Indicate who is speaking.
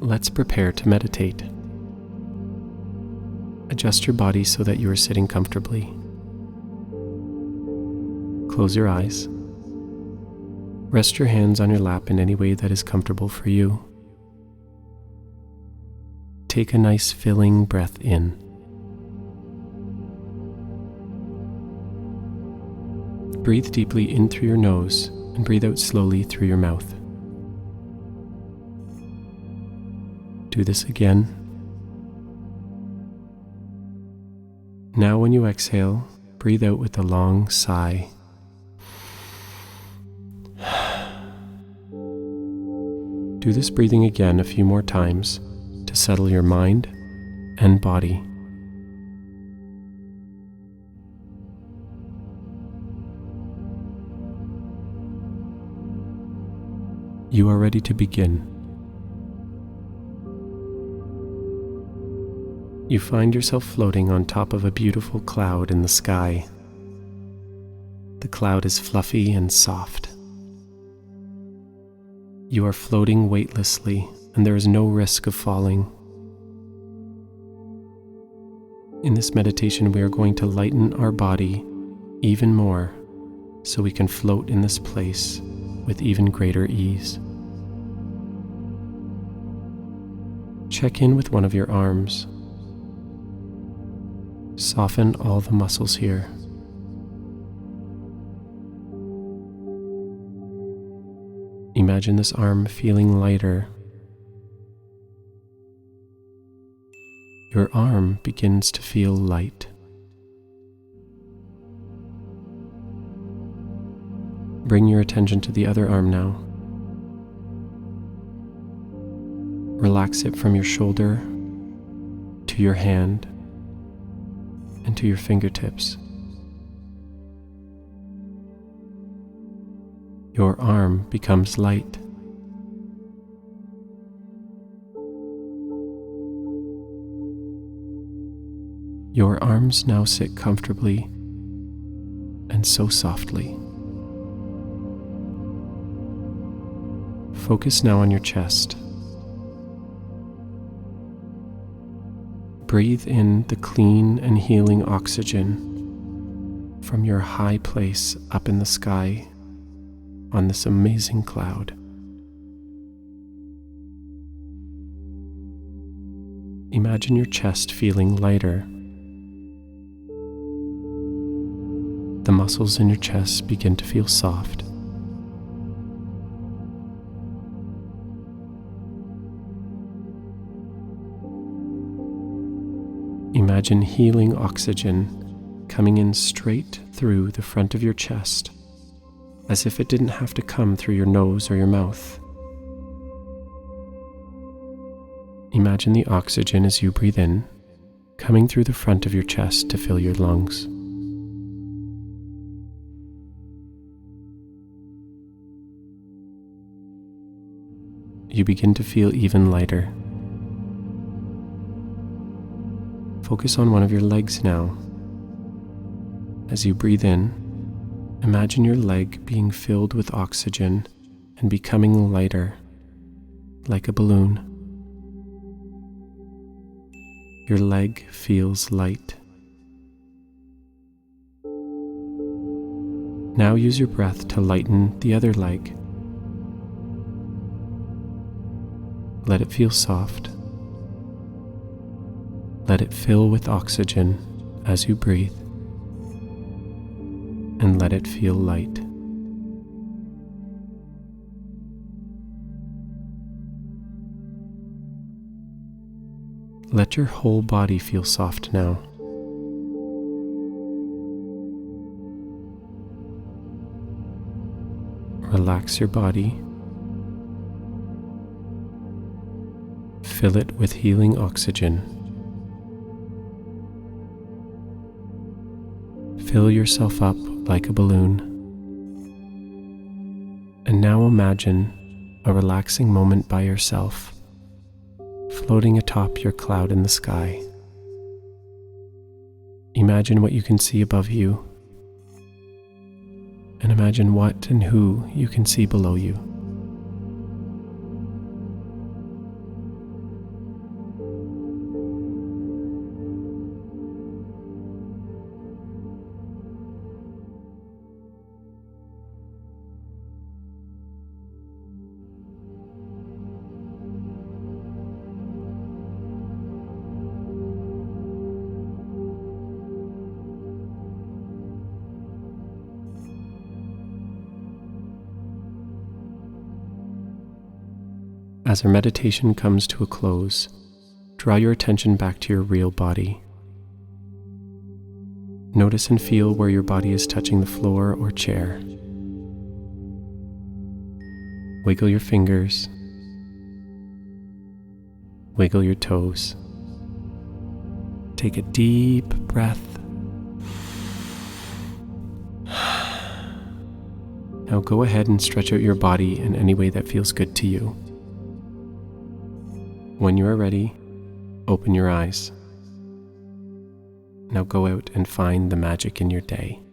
Speaker 1: let's prepare to meditate. Adjust your body so that you are sitting comfortably. Close your eyes. Rest your hands on your lap in any way that is comfortable for you. Take a nice filling breath in. Breathe deeply in through your nose and breathe out slowly through your mouth. Do this again. Now when you exhale, breathe out with a long sigh. Do this breathing again a few more times to settle your mind and body. You are ready to begin. You find yourself floating on top of a beautiful cloud in the sky. The cloud is fluffy and soft. You are floating weightlessly, and there is no risk of falling. In this meditation, we are going to lighten our body even more so we can float in this place with even greater ease. Check in with one of your arms. Soften all the muscles here. Imagine this arm feeling lighter. Your arm begins to feel light. Bring your attention to the other arm now. Relax it from your shoulder to your hand and to your fingertips. Your arm becomes light. Your arms now sit comfortably and so softly. Focus now on your chest. Breathe in the clean and healing oxygen from your high place up in the sky on this amazing cloud. Imagine your chest feeling lighter. The muscles in your chest begin to feel soft. Imagine healing oxygen coming in straight through the front of your chest, as if it didn't have to come through your nose or your mouth. Imagine the oxygen as you breathe in, coming through the front of your chest to fill your lungs. You begin to feel even lighter. Focus on one of your legs now. As you breathe in, imagine your leg being filled with oxygen and becoming lighter, like a balloon. Your leg feels light. Now use your breath to lighten the other leg. Let it feel soft. Let it fill with oxygen as you breathe, and let it feel light. Let your whole body feel soft now. Relax your body. Fill it with healing oxygen. Fill yourself up like a balloon. And now imagine a relaxing moment by yourself, floating atop your cloud in the sky. Imagine what you can see above you, and imagine what and who you can see below you. As our meditation comes to a close, draw your attention back to your real body. Notice and feel where your body is touching the floor or chair. Wiggle your fingers. Wiggle your toes. Take a deep breath. Now go ahead and stretch out your body in any way that feels good to you. When you are ready, open your eyes. Now go out and find the magic in your day.